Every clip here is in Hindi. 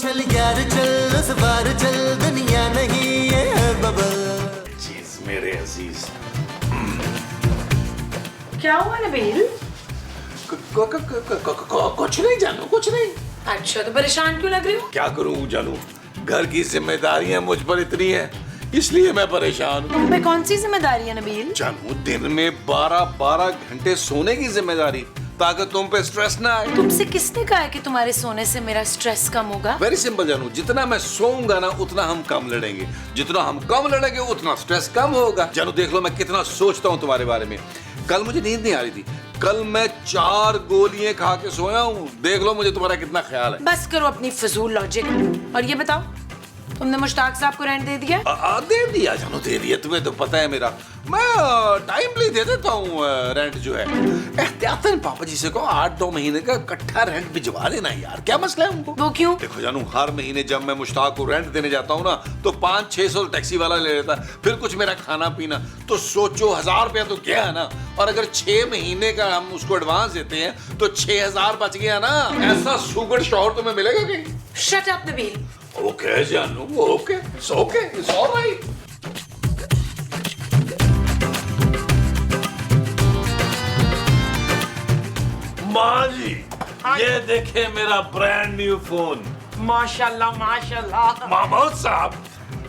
चल यार चल उस बार चल दुनिया नहीं ये है बबल। चीज मेरे अजीज। क्या हुआ नबील? कुछ नहीं जानू, कुछ नहीं। अच्छा, तो परेशान क्यों लग रही हो? क्या करूं जानू, घर की जिम्मेदारियां मुझ पर इतनी है, इसलिए मैं परेशान हूँ। तुम पे कौन सी जिम्मेदारी है नबील? जानू, दिन में 12-12 घंटे सोने की जिम्मेदारी, ताकि तुम पे स्ट्रेस ना आए। तुमसे किसने कहा है कि तुम्हारे सोने से मेरा स्ट्रेस कम होगा? वेरी सिंपल जानू, जितना मैं सोऊंगा ना उतना हम कम लड़ेंगे, जितना हम कम लड़ेंगे उतना स्ट्रेस कम होगा। जानू देख लो मैं कितना सोचता हूँ तुम्हारे बारे में। कल मुझे नींद नहीं आ रही थी, कल मैं 4 गोलियां खा के सोया हूँ। देख लो मुझे तुम्हारा कितना ख्याल है। बस करो अपनी फजूल लॉजिक। और ये बताओ, तुमने मुश्ताक साहब को रेंट दे दिया? दे दिया जानू, दे दिया। तुम्हें तो पता है मेरा, मैं टाइमली दे देता हूँ रेंट जो है। एहतियातन पापा जी से कहो 8-2 महीने का इकट्ठा रेंट भिजवा देना यार, क्या मसला है उनको? वो क्यों? देखो जानू, हर महीने जब मैं मुश्ताक को रेंट देने जाता हूँ ना तो 500-600 टैक्सी वाला ले लेता है, फिर कुछ मेरा खाना पीना, तो सोचो 1000 रुपया तो गया ना। और अगर 6 महीने का हम उसको एडवांस देते हैं तो 6000 बच गया ना। ऐसा सुगर शौहर तुम्हें मिलेगा कहीं? Shut up Nabeel. ओके जानू, okay, it's okay, it's alright. माँ जी, ये देखे मेरा ब्रांड न्यू फोन। माशाल्लाह माशाल्लाह। महमूद साहब,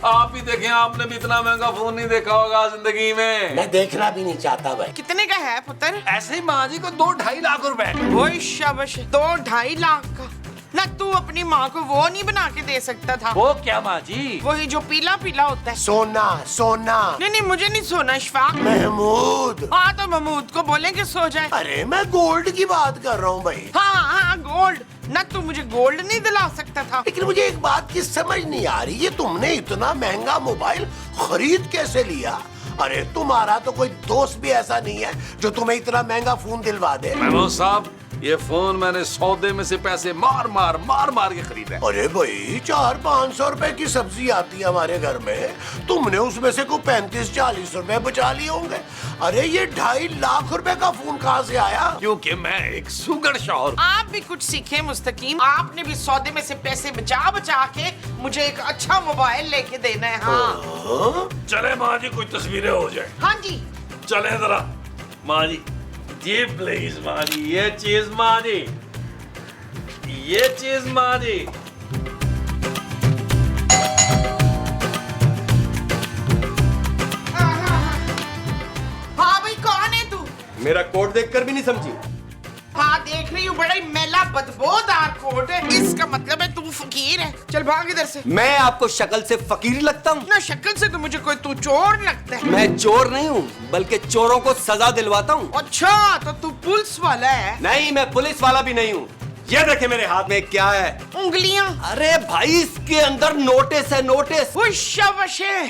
आप ही देखें, आपने भी इतना महंगा फोन नहीं देखा होगा जिंदगी में। मैं देखना भी नहीं चाहता भाई। कितने का है पुत्र? ऐसे ही माँ जी को 2-2.5 लाख रुपए। वही शाबाश, 2-2.5 लाख का ना। तू अपनी माँ को वो नहीं बना के दे सकता था? वो क्या माँ जी? वही जो पीला पीला होता है। सोना सोना। नहीं नहीं, मुझे नहीं सोना इशफाक। महमूद। हाँ तो महमूद को बोले कि सो जाए। अरे मैं गोल्ड की बात कर रहा हूँ भाई। हाँ हाँ गोल्ड ना, तू मुझे गोल्ड नहीं दिला सकता था? लेकिन मुझे एक बात की समझ नहीं आ रही, ये तुमने इतना महंगा मोबाइल खरीद कैसे लिया? अरे तुम्हारा तो कोई दोस्त भी ऐसा नहीं है जो तुम्हें इतना महंगा फोन दिलवा दे। महमूद साहब, ये फोन मैंने सौदे में से पैसे मार मार के खरीदा है। अरे भाई 400-500 रुपए की सब्जी आती है हमारे घर में, तुमने उसमें से कोई 35-40 रुपए बचा लिए होंगे। अरे ये 2.5 लाख रुपए का फोन कहाँ से आया? क्योंकि मैं एक सुगर शौहर। आप भी कुछ सीखे मुस्तकीम, आपने भी सौदे में से पैसे बचा बचा के मुझे एक अच्छा मोबाइल लेके देना है। हाँ चले माँ जी, कोई तस्वीरें हो जाए। हाँ जी। चले जरा माँ जी, ये प्लीज माँ जी, ये चीज माँ जी, ये चीज माँ जी। हाँ भाई, कौन है तू? मेरा कोट देखकर भी नहीं समझी? हाँ देख रही हूँ, बड़ा ही मैला बदबूदार कोट है। इसका मतलब है तू फकीर है। चल भाग इधर से। मैं आपको शक्ल से फकीर लगता हूँ? ना शक्ल से तो मुझे कोई तू चोर लगता है। मैं चोर नहीं हूँ, बल्कि चोरों को सजा दिलवाता हूँ। अच्छा, तो तू पुलिस वाला है? नहीं, मैं पुलिस वाला भी नहीं हूँ। ये देखे मेरे हाथ में क्या है? उंगलियां। अरे भाई, इसके अंदर नोटिस है, नोटिस। वो शाबाश है,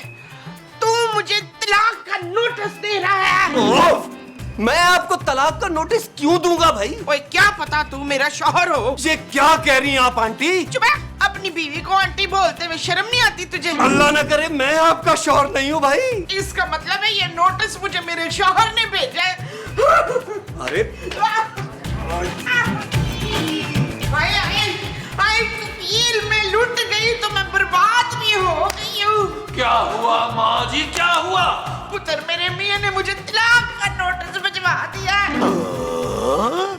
तू मुझे तलाक का नोटिस दे रहा है। ओफ! मैं आपको तलाक का नोटिस क्यों दूंगा भाई? ओए क्या पता तू मेरा शौहर हो। ये क्या कह रही हैं आप आंटी? चुप है, अपनी बीवी को आंटी बोलते हुए शर्म नहीं आती तुझे? अल्लाह न करे मैं आपका शौहर नहीं हूँ भाई। इसका मतलब है ये नोटिस मुझे मेरे शौहर ने भेजा है। अरे हाय हाय हाय, कफील में लुट गई तो मैं बर्बाद भी हो गई हूँ। क्या हुआ माँ जी, क्या हुआ? पुत्र, मेरे मियाँ ने मुझे तलाक का नोटिस भिजवा दिया है।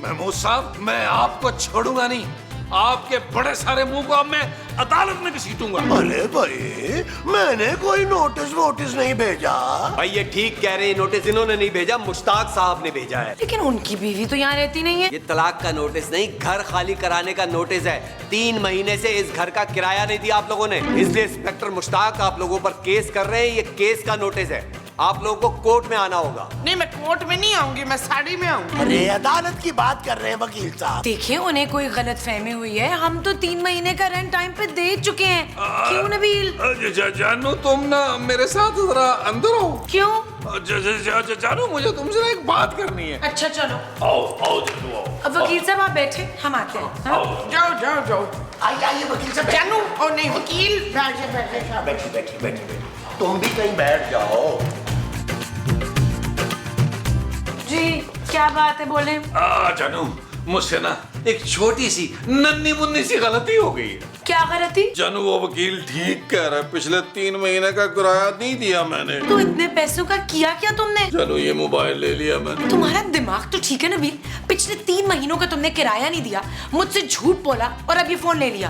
महमूद साहब, मैं आपको छोड़ूंगा नहीं। आपके बड़े सारे मुंह को अब मैं अदालत में घसीटूंगा। अरे भाई, मैंने कोई नोटिस नहीं भेजा। भाई ये ठीक कह रहे हैं, नोटिस इन्होंने नहीं भेजा, मुश्ताक साहब ने भेजा है। लेकिन उनकी बीवी तो यहाँ रहती नहीं है। ये तलाक का नोटिस नहीं, घर खाली कराने का नोटिस है। 3 महीने से इस घर का किराया नहीं दिया आप लोगों ने, इसलिए इंस्पेक्टर मुश्ताक आप लोगों पर केस कर रहे हैं। ये केस का नोटिस है, आप लोगों को कोर्ट में आना होगा। नहीं, मैं कोर्ट में नहीं आऊंगी, मैं साड़ी में आऊंगी। अरे अदालत की बात कर रहे हैं वकील साहब। देखिए, उन्हें कोई गलत फहमी हुई है। हम तो 3 महीने का रेंट टाइम पे दे चुके हैं। क्यों नबील? जानू, तुम ना मेरे साथ जरा अंदर आओ। क्यों? जानू, मुझे तुमसे एक बात करनी है। अच्छा चलो। आओ जानू, आओ। अब वकील साहब आप बैठे, हम आते हैं। हाँ? जाओ। आइए वकील साहब। जानू, ओ नहीं वकील, बैठे। बैठी। तुम भी कहीं बैठ जाओ। जी क्या बात है, बोले। जानू, मुझसे ना एक छोटी सी नन्ही मुन्नी सी गलती हो गई है। क्या गलती? जानू वो वकील ठीक कह रहा है, पिछले 3 महीने का किराया नहीं दिया मैंने। तो इतने पैसों का किया क्या तुमने? जानू ये मोबाइल ले लिया मैंने। तुम्हारा दिमाग तो ठीक है नबील, पिछले 3 महीनों का तुमने किराया नहीं दिया, मुझसे झूठ बोला और अब ये फोन ले लिया।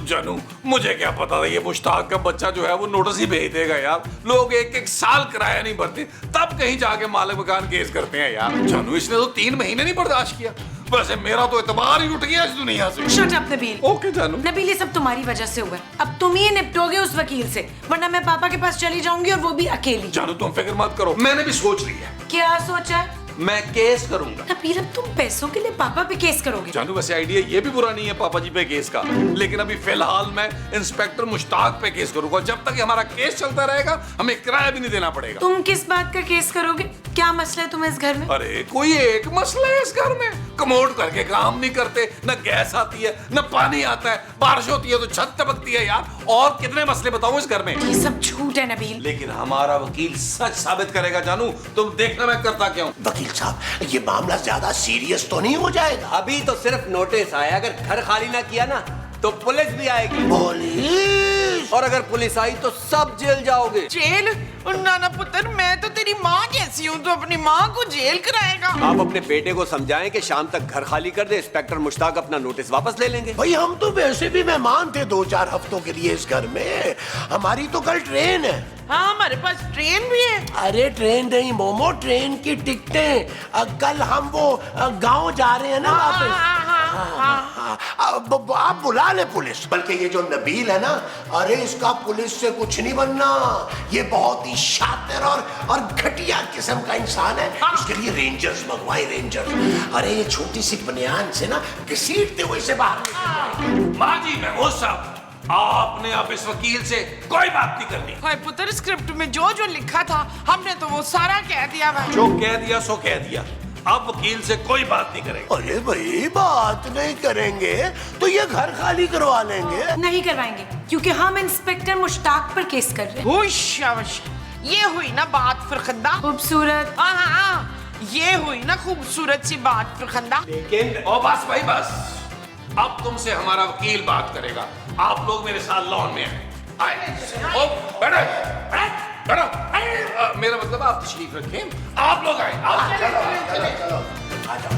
जानू मुझे क्या पता था ये मुश्ताक का बच्चा जो है वो नोटिस ही भेज देगा यार। लोग 1-1 साल किराया नहीं भरते तब कहीं जाके मालिक मकान केस करते हैं यार। जानू इसने तो 3 महीने नहीं बर्दाश्त किया। वैसे मेरा तो एतबार ही उठ गया इस दुनिया से। Shut up Nabeel. ओके जानू। नबील ये सब तुम्हारी वजह से हुआ है। अब तुम ही निपटोगे उस वकील से, वरना मैं पापा के पास चली जाऊंगी और वो भी अकेली। जानू तुम फिक्र मत करो, मैंने भी सोच लिया है। क्या सोचा है? मैं केस करूंगा। नबील अब तुम पैसों के लिए पापा पे केस करोगे? जानू वैसे आइडिया ये भी बुरा नहीं है पापा जी पे केस का, लेकिन अभी फिलहाल मैं इंस्पेक्टर मुश्ताक पे केस करूंगा। जब तक हमारा केस चलता रहेगा हमें किराया भी नहीं देना पड़ेगा। तुम किस बात का केस करोगे? क्या मसला है तुम्हें इस घर में? अरे कोई एक मसला है इस घर में। कमोड करके काम नहीं करते, न गैस आती है न पानी आता है, बारिश होती है तो छत टपकती है यार। और कितने मसले बताऊं इस घर में। ये सब झूठ है नबील। लेकिन हमारा वकील सच साबित करेगा जानू, तुम देखना मैं करता क्या हूं। वकील साहब ये मामला ज्यादा सीरियस तो नहीं हो जाएगा? अभी तो सिर्फ नोटिस आया, अगर घर खाली ना किया ना तो पुलिस भी आएगी। पुलिस? और अगर पुलिस आई तो सब जेल जाओगे। जेल? नाना पुत्र मैं तो तेरी माँ जैसी हूँ, तो अपनी माँ को जेल कराएगा? आप अपने बेटे को समझाएं कि शाम तक घर खाली कर दे, इंस्पेक्टर मुश्ताक अपना नोटिस वापस ले लेंगे। भाई हम तो वैसे भी मेहमान थे 2-4 हफ्तों के लिए इस घर में। हमारी तो कल ट्रेन है। हाँ हमारे पास ट्रेन भी है। अरे ट्रेन नहीं मोमो, ट्रेन की टिकटें। कल हम वो गांव जा रहे हैं ना वापस। आप बुला ले पुलिस। बल्कि ये जो नबील है ना, अरे इसका पुलिस से कुछ नहीं बनना। ये बहुत ही शातिर और घटिया किस्म का इंसान है। इसके लिए रेंजर्स मंगवाए, रेंजर्स। अरे ये छोटी सी बनियान से ना घसीटते हुए इसे बाहर। माँ जी मैं वो साहब, आपने अब इस वकील से कोई बात नहीं करनी। हाय पुत्र स्क्रिप्ट में जो जो लिखा था हमने तो वो सारा कह दिया भाई। जो कह दिया सो कह दिया, अब वकील से कोई बात नहीं करेगा। अरे भाई बात नहीं करेंगे तो ये घर खाली करवा लेंगे। नहीं करवाएंगे क्योंकि हम इंस्पेक्टर मुश्ताक पर केस कर रहे हैं। होश, ये हुई ना बात फरखंदा। खूबसूरत। हाँ, ये हुई ना खूबसूरत सी बात फरखंदा। लेकिन ओ बस भाई बस, अब तुमसे हमारा वकील बात करेगा। आप लोग मेरे साथ लॉन में आए। ओ बैठो बैठो। मेरा मतलब आप तशरीफ रखें। आप लोग आए। चलो आ जाओ।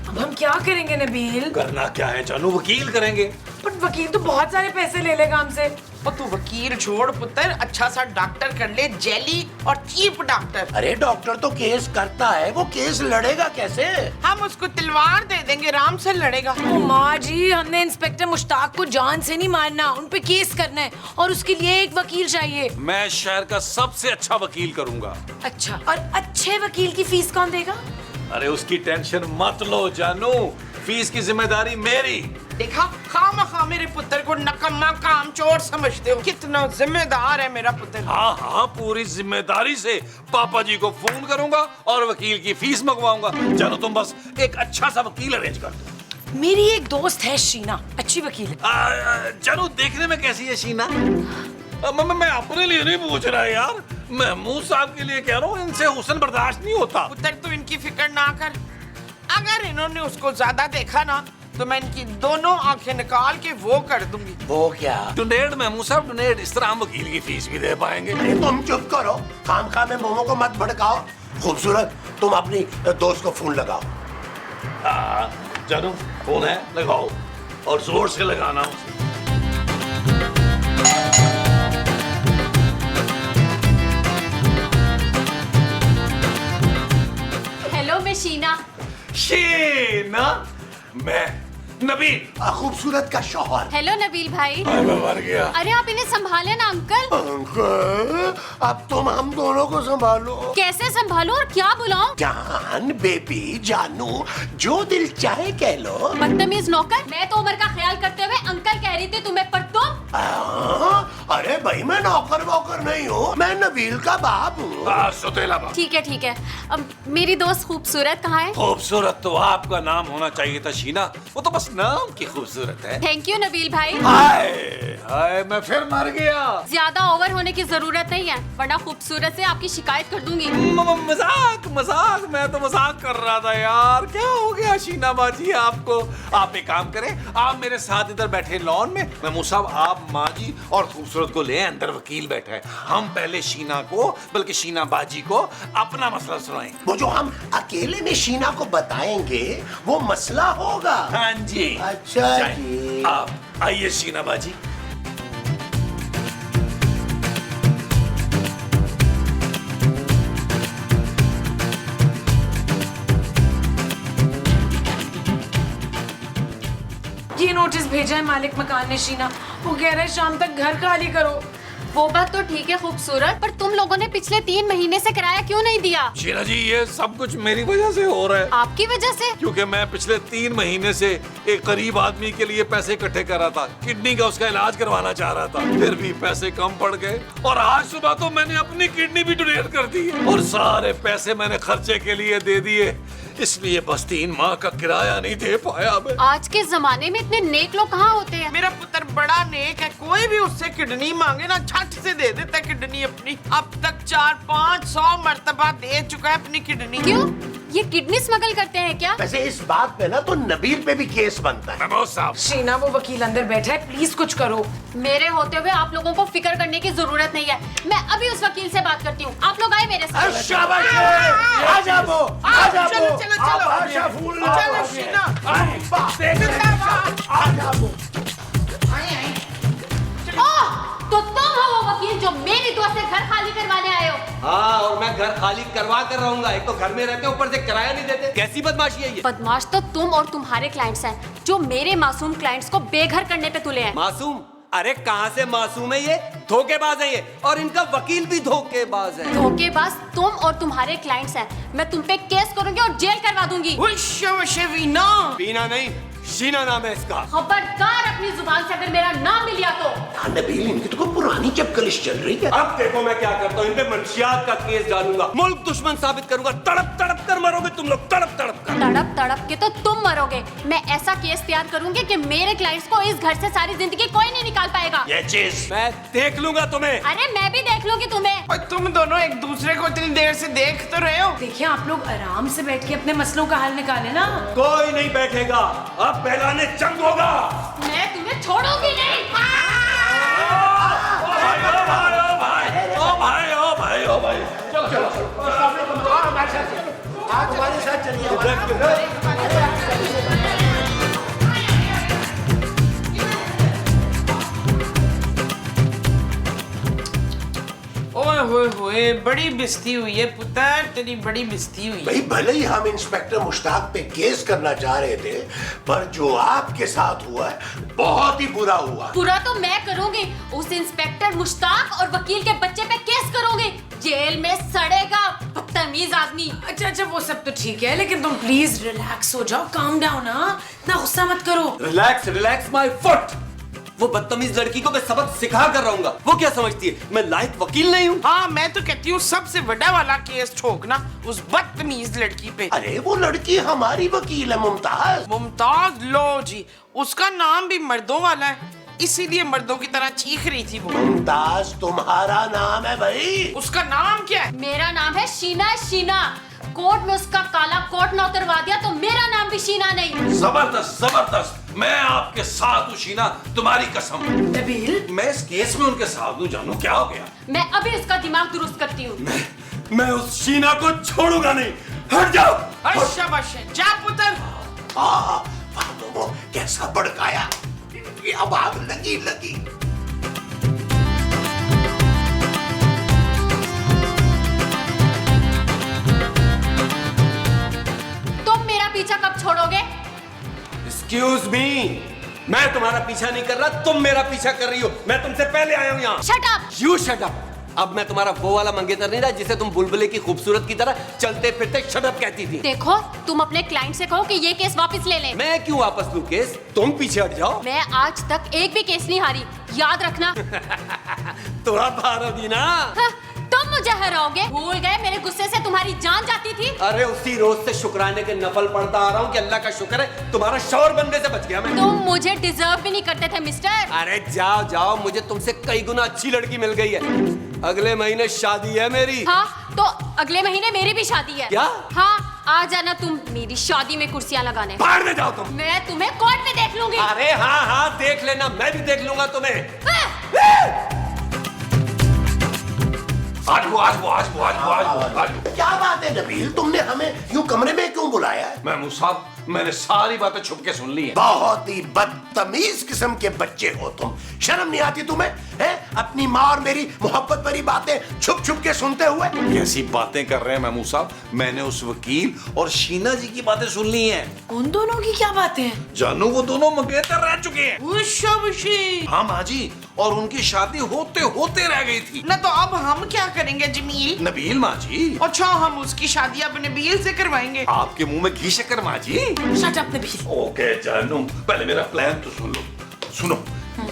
अब हम क्या करेंगे नबील? करना क्या है जानू, वकील करेंगे। पर वकील तो बहुत सारे पैसे ले लेगा हमसे। और तू वकील छोड़ पुत्र, अच्छा सा डॉक्टर कर ले, जेली और चीप डॉक्टर। अरे डॉक्टर तो केस करता है, वो केस लड़ेगा कैसे? हम उसको तलवार दे देंगे, आराम से लड़ेगा। ओ माँ जी, हमने इंस्पेक्टर मुश्ताक को जान से नहीं मारना, उन पे केस करना है और उसके लिए एक वकील चाहिए। मैं शहर का सबसे अच्छा वकील करूंगा। अच्छा, और अच्छे वकील की फीस कौन देगा? अरे उसकी टेंशन मत लो जानू, फीस की जिम्मेदारी मेरी। देखा, खामखा मेरे पुत्र को नकम्मा कामचोर समझते हो। कितना जिम्मेदार है मेरा पुत्र। हाँ हाँ, पूरी जिम्मेदारी से पापा जी को फोन करूंगा और वकील की फीस मंगवाऊंगा। चलो तुम बस एक अच्छा सा वकील अरेंज कर दो। मेरी एक दोस्त है शीना, अच्छी वकील है। चलो देखने में कैसी है शीना? मैं अपने लिए नहीं पूछ रहा यार, महमूद साहब के लिए कह रहा हूँ। इनसे हुस्न बर्दाश्त नहीं होता। पुत्र तू इनकी फिक्र ना कर, अगर इन्होंने उसको ज्यादा देखा ना तो मैं इनकी दोनों आंखें निकाल के वो कर दूंगी। वो क्या? डोनेट महमूद साहब डोनेट, इस तरह हम वकील की फीस भी दे पाएंगे। अरे तुम चुप करो, खामखा में मोमो को मत भड़काओ। खूबसूरत, तुम अपनी दोस्त को फोन लगाओ। जानू फोन है, लगाओ और जोर से लगाना उसे। हेलो मैं शीना। शीना, मैं नबील, खूबसूरत का शौहर। हेलो नबील भाई। मैं मर गया। अरे आप इन्हें संभाले ना अंकल। अंकल, अब तुम हम दोनों को संभालो। कैसे संभालो और क्या बुलाऊं? जान, बेबी, जानू, जो दिल चाहे कह लो। बदतमीज नौकर। मैं तो उम्र का ख्याल करते हुए अंकल कह रही थी तुम्हें, पर तुम अरे भाई मैं नौकर वोकर नहीं हूँ, मैं नबील का बाप हूँ। सुतेला बाप। ठीक है। अब मेरी दोस्त खूबसूरत कहाँ है? खूबसूरत तो आपका नाम होना चाहिए था शीना, वो तो बस नाम की खूबसूरत है। थैंक यू नबील भाई। हाय हाय मैं फिर मर गया। ज्यादा ओवर होने की जरूरत नहीं है, वरना खूबसूरत से आपकी शिकायत कर दूंगी। मजाक मैं तो मजाक कर रहा था यार। क्या हो गया शीना बाजी आपको? आप एक काम करें, आप मेरे साथ इधर बैठे लॉन में, मैं मुसाब आप माँ जी और खूबसूरत को ले, अंदर वकील बैठा है। हम पहले शीना को, बल्कि शीना बाजी को अपना मसला सुनाएं। वो जो हम अकेले में शीना को बताएंगे वो मसला होगा। हाँ जी। अच्छा जाएं। जी। आप आइए शीना बाजी। ये नोटिस भेजा है मालिक मकान ने शीना, वो कह रहा है शाम तक घर खाली करो। वो बात तो ठीक है खूबसूरत, पर तुम लोगों ने पिछले 3 महीने से किराया क्यों नहीं दिया? शीना जी ये सब कुछ मेरी वजह से हो रहा है, आपकी वजह से? क्योंकि मैं पिछले 3 महीने से एक गरीब आदमी के लिए पैसे इकट्ठे कर रहा था, किडनी का उसका इलाज करवाना चाह रहा था, फिर भी पैसे कम पड़ गए और आज सुबह तो मैंने अपनी किडनी भी डोनेट कर दी है और सारे पैसे मैंने खर्चे के लिए दे दिए, इसलिए बस 3 माह का किराया नहीं दे पाया मैं। आज के जमाने में इतने नेक लोग कहाँ होते हैं? मेरा पुत्र बड़ा नेक है, कोई भी उससे किडनी मांगे ना झट से दे देता है किडनी अपनी। अब तक 400-500 मर्तबा दे चुका है अपनी किडनी। क्यों? ये किडनी स्मगल करते हैं क्या? वैसे इस बात पे ना तो नबील पे भी केस बनता है। मेमो साहब। शीना वो वकील अंदर बैठा है, प्लीज कुछ करो। मेरे होते हुए आप लोगों को फिक्र करने की जरूरत नहीं है, मैं अभी उस वकील से बात करती हूँ। आप लोग आए मेरे साथ। शाबाश आ जाओ, आ जाओ। चलो चलो चलो आशा फूल चलो शीना। आ जाओ। तो तुम हो वो वकील जो मेरी दोस्त से घर खाली करवाने आए हो? हाँ, और मैं घर खाली करवा कर रहूंगा। एक तो घर में रहते ऊपर से किराया नहीं देते, कैसी बदमाशी है ये? बदमाश तो तुम और तुम्हारे क्लाइंट्स हैं, जो मेरे मासूम क्लाइंट्स को बेघर करने पे तुले हैं। मासूम? अरे कहाँ से मासूम है ये? धोखेबाज है ये, और इनका वकील भी धोखेबाज है। धोखेबाज तुम और तुम्हारे क्लाइंट्स हैं। मैं तुम पे केस करूंगी और जेल करवा दूंगी। वीना पीना नहीं, शीना नाम है इसका। खबरदार अपनी जुबान से अगर मेरा नाम भी लिया तो। नबील इनकी तो कोई पुरानी चपकलिश चल रही है। अब देखो मैं क्या करता हूँ, इन पे मंशियात का केस डालूंगा, मुल्क दुश्मन साबित करूंगा। तड़प तड़प कर मरोगे तुम लोग, तड़प तड़प कर। तड़प तड़प के तो तुम मरोगे। मैं ऐसा केस तैयार करूंगी कि मेरे क्लाइंट्स को इस घर से सारी जिंदगी कोई नहीं निकाल पाएगा। ये चीज मैं देख लूंगा तुम्हें। अरे मैं भी देख लूंगी तुम्हें। और तुम दोनों एक दूसरे को इतनी देर से देख तो रहे हो। देखिए आप लोग आराम से बैठ के अपने मसलों का हल निकाले ना। कोई नहीं बैठेगा, अब पहलाने जंग होगा। मैं तुम्हें छोड़ूंगी नहीं। ओ भाई चलो चलो आप हमारे साथ चलिए। ओए होए होए, बड़ी बेइज्जती हुई है पुत्र, तेरी बड़ी बेइज्जती हुई है। भाई भले ही हम इंस्पेक्टर मुश्ताक पे केस करना चाह रहे थे, पर जो आपके साथ हुआ है बहुत ही बुरा हुआ। पूरा तो मैं करूंगी, उस इंस्पेक्टर मुश्ताक और वकील के बच्चे पे केस करूंगी। जेल में सड़ेगा बदतमीज आदमी। अच्छा वो सब तो ठीक है, लेकिन तुम प्लीज रिलैक्स हो जाओ, काम डाउन ना, इतना गुस्सा मत करो। Relax relax my foot. वो बदतमीज लड़की को मैं सबक सिखा कर रहूंगा। वो क्या समझती है मैं लायक वकील नहीं हूँ? हाँ मैं तो कहती हूँ सबसे बड़ा वाला केस ठोकना उस बदतमीज लड़की पे। अरे वो लड़की हमारी वकील है मुमताज। मुमताज, लो जी, उसका नाम भी मर्दों वाला है, इसीलिए मर्दों की तरह चीख रही थी वो। मुमताज तुम्हारा नाम है भाई? उसका नाम क्या है? मेरा नाम है शीना। शीना कोर्ट में उसका काला कोट ना उतरवा दिया तो मेरा नाम भी शीना नहीं। जबरदस्त जबरदस्त, मैं आपके साथ हूँ शीना, तुम्हारी कसम। नबील मैं इस केस में उनके साथ हूँ, जानू क्या हो गया। मैं अभी उसका दिमाग दुरुस्त करती हूँ। मैं उस शीना को छोड़ूंगा नहीं। हट जाओ। शाबाश, जा पुत्र। वो कैसा भड़काया, अब आग लगी लगी। तुम मेरा पीछा कब छोड़ोगे? एक्सक्यूज मी, मैं तुम्हारा पीछा नहीं कर रहा, तुम मेरा पीछा कर रही हो। मैं तुमसे पहले आया हूँ यहाँ। Shut up. You shut up. अब मैं तुम्हारा वो वाला मंगेतर नहीं रहा जिसे तुम बुलबुले की खूबसूरत की तरह चलते फिरते शट अप कहती थी। देखो तुम अपने क्लाइंट से कहो कि ये केस वापस ले लें। मैं क्यों वापस लूं केस? तुम पीछे हट जाओ। मैं आज तक एक भी केस नहीं हारी, याद रखना। थोड़ा भारोगी ना। हाँ, तुम मुझे हराओगे। भूल गए मेरे गुस्से से तुम्हारी जान जाती थी। अरे उसी रोज से शुक्राने के नफल पढ़ता आ रहा हूँ कि अल्लाह का शुक्र है तुम्हारा शौहर बनने से बच गया मैं। तुम मुझे डिजर्व भी नहीं करते थे मिस्टर। अरे जाओ जाओ, मुझे तुमसे कई गुना अच्छी लड़की मिल गई है। अगले महीने शादी है मेरी। हाँ, तो अगले महीने मेरी भी शादी है। क्या? हाँ, आ जाना तुम मेरी शादी में कुर्सियां लगाने। बाहर में जाओ तुम। मैं तुम्हें कोर्ट में देख लूंगी। अरे हाँ हाँ देख लेना, मैं भी देख लूंगा तुम्हें। आज वो क्या बात है नबील, तुमने हमें यूं कमरे में क्यों बुलाया है? महमूद साहब, मैंने सारी बातें छुप के सुन ली है। बहुत ही बदतमीज किस्म के बच्चे हो तुम। शर्म नहीं आती तुम्हें? हैं? अपनी माँ और मेरी मोहब्बत भरी बातें छुप छुप के सुनते हुए। कैसी बातें कर रहे हैं महमूद साहब? मैंने उस वकील और शीना जी की बातें सुन ली हैं। उन दोनों की क्या बातें हैं? जानू, वो दोनों मंगेतर रह चुके हैं। शाबाशी। हाँ माँ जी, और उनकी शादी होते होते रह गई थी। ना तो अब हम क्या करेंगे जमील? नबील माँ जी। अच्छा, हम उसकी शादी अपने नबील से करवाएंगे। आपके मुंह में घी शक्कर माँ जी। Shut up Nabeel. ओके जानू, पहले मेरा प्लान तो सुन लो। सुनो,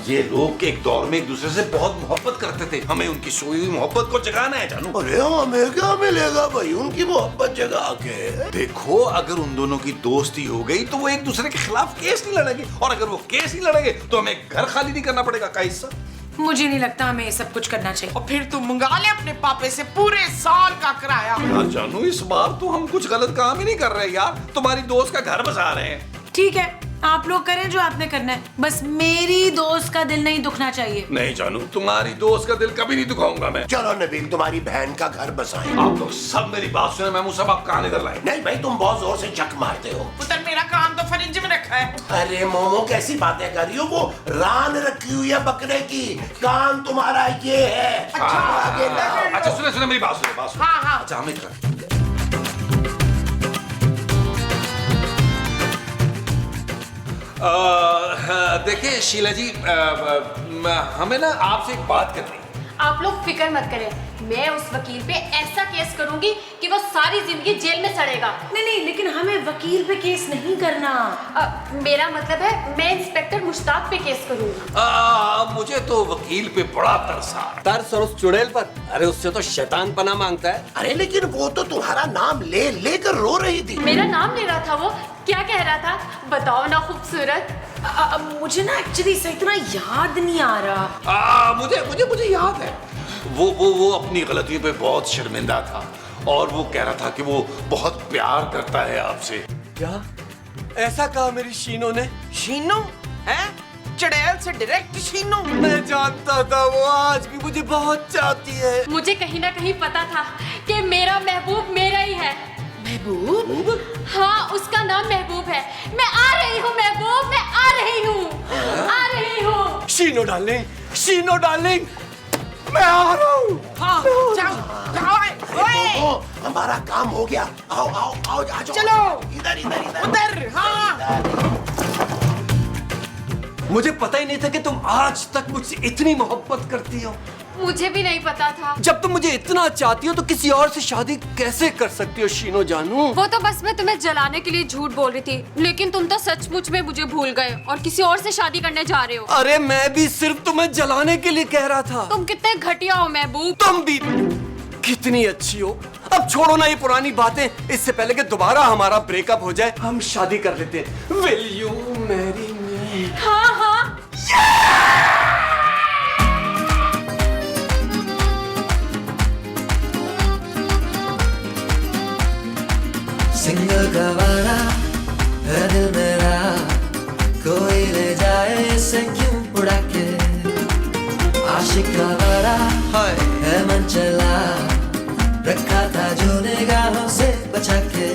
ये लोग एक दौर में एक दूसरे से बहुत मोहब्बत करते थे। हमें उनकी सोई हुई मोहब्बत को जगाना है जानू। अरे हमें क्या मिलेगा भाई उनकी मोहब्बत जगा के? देखो, अगर उन दोनों की दोस्ती हो गई तो वो एक दूसरे के खिलाफ केस नहीं लड़ेंगे, और अगर वो केस नहीं लड़ेंगे तो हमें घर खाली नहीं करना पड़ेगा। का हिस्सा? मुझे नहीं लगता हमें ये सब कुछ करना चाहिए। और फिर तू मंगा ले अपने पापे से पूरे साल का किराया। यार जानू, इस बार तो हम कुछ गलत काम ही नहीं कर रहे यार। तुम्हारी दोस्त का घर बसा रहे हैं। ठीक है, आप लोग करें जो आपने करना है, बस मेरी दोस्त का दिल नहीं दुखना चाहिए। नहीं जानू, तुम्हारी दोस्त का दिल कभी नहीं दुखाऊंगा मैं। चलो नबील, तुम्हारी बहन का घर बसाएं। आप लोग सब मेरी बात सुने। महमूद साहब, आप कहां इधर लाए? नहीं भाई, तुम बहुत जोर से जक मारते हो। पुत्र, मेरा कान तो फ्रिज में रखा है। अरे मोमो, कैसी बातें कर रही हो? वो रान रखी हुई है बकरे की, कान तुम्हारा ये है। अच्छा आगे लाओ। अच्छा सुने सुने, मेरी बात सुने, बात सुने। हाँ, हाँ। अच्छा हमें कर देखिए शीला जी, हमें ना आपसे एक बात करनी है। आप लोग फिक्र मत करें, मैं उस वकील पे ऐसा केस करूंगी कि वो सारी जिंदगी जेल में सड़ेगा। नहीं नहीं, लेकिन हमें वकील पे केस नहीं करना। मेरा मतलब है मैं इंस्पेक्टर मुश्ताक पे केस करूंगी। मुझे तो वकील पे बड़ा तरस आ रहा है। तरस और उस चुड़ैल पर? अरे उससे तो शैतान पना मांगता है। अरे लेकिन वो तो तुम्हारा नाम ले लेकर रो रही थी। मेरा नाम ले रहा था वो। क्या कह रहा था बताओ ना खूबसूरत। मुझे ना एक्चुअली सही तरह याद नहीं आ रहा। मुझे याद है। वो अपनी गलतियों पे बहुत शर्मिंदा था, और वो कह रहा था कि वो बहुत प्यार करता है आपसे। क्या ऐसा कहा मेरी शीनो ने? शीनू है? चड़ैल से डायरेक्ट शीनू? मैं जानता था वो आज भी मुझे बहुत चाहती है। मुझे कहीं ना कहीं पता था कि मेरा महबूब मेरा ही है। महबूब? हाँ, उसका नाम महबूब है। मैं आ रही हूँ महबूब, मैं आ रही हूँ, आ रही हूँ। शीनो डार्लिंग, मैं आ रहा हूँ। हाँ, जाओ जाओ। ओए, मोमो, हमारा काम हो गया। आओ आओ आओ, आ जाओ। चलो। इधर इधर इधर उधर। हाँ। मुझे पता ही नहीं था कि तुम आज तक मुझसे इतनी मोहब्बत करती हो। मुझे भी नहीं पता था। जब तुम मुझे इतना चाहती हो तो किसी और से शादी कैसे कर सकती हो शीनो जानू? वो तो बस मैं तुम्हें जलाने के लिए झूठ बोल रही थी, लेकिन तुम तो सचमुच में मुझे भूल गए और किसी और से शादी करने जा रहे हो। अरे मैं भी सिर्फ तुम्हें जलाने के लिए कह रहा था। तुम कितने घटिया हो महबूब। तुम भी कितनी अच्छी हो। अब छोड़ो ना ये पुरानी बातें, इससे पहले कि दोबारा हमारा ब्रेकअप हो जाए हम शादी कर लेते हैं। Will you marry me? हाँ हाँ। सिंगल गवारा है दिल मेरा, कोई ले जाए इसे क्यों उड़ा के। आशिक गवारा है मन चला, रखा था जो निगाहों से बचा के।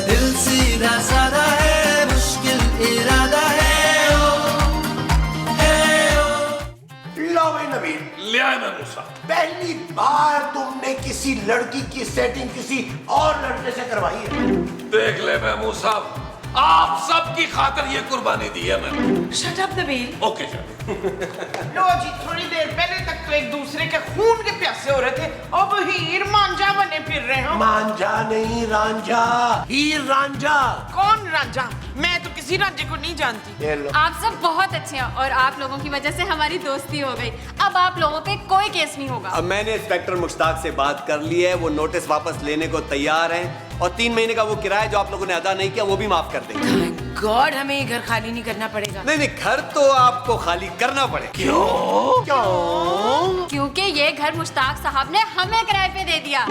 दिल सीधा साधा है, मुश्किल इरादा है लो भाई नबील, ले आए महमूद साहब। पहली बार तुमने किसी लड़की की सेटिंग किसी और लड़के से करवाई है। देख ले महमूद साहब, आप सबकी खातिर ये कुर्बानी दी है मैंने। Shut up Nabeel. ओके चलो। लो जी, थोड़ी देर पहले तक तो एक दूसरे के खून के प्यासे हो रहे थे, अब हीर मांझा बने फिर रहे हो। मांझा नहीं, रांझा, हीर रांझा। कौन रांझा? मैं तो किसी रांझे को नहीं जानती। ये लो। आप सब बहुत अच्छे हैं और आप लोगों की वजह से हमारी दोस्ती हो गई। अब आप लोगों पे कोई केस नहीं होगा। अब मैंने इंस्पेक्टर मुश्ताक से बात कर ली है, वो नोटिस वापस लेने को तैयार हैं और 3 महीने का वो किराया जो आप लोगों ने अदा नहीं किया वो भी माफ कर देंगे। थैंक गॉड हमें ये घर खाली नहीं करना पड़ेगा। नहीं, घर तो आपको खाली करना पड़ेगा। क्यों? क्योंकि ये घर मुश्ताक साहब ने हमें किराए पे दे दिया।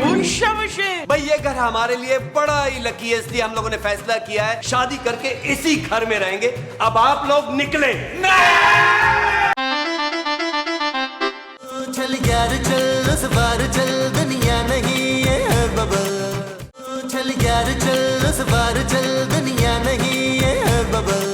भाई ये घर हमारे लिए बड़ा ही लकी है, इसलिए हम लोगों ने फैसला किया है शादी करके इसी घर में रहेंगे। अब आप लोग निकले। चल यार चल उस बार चल, दुनिया नहीं ये है बबल। चल यार चल उस बार चल, दुनिया नहीं ये है बबल।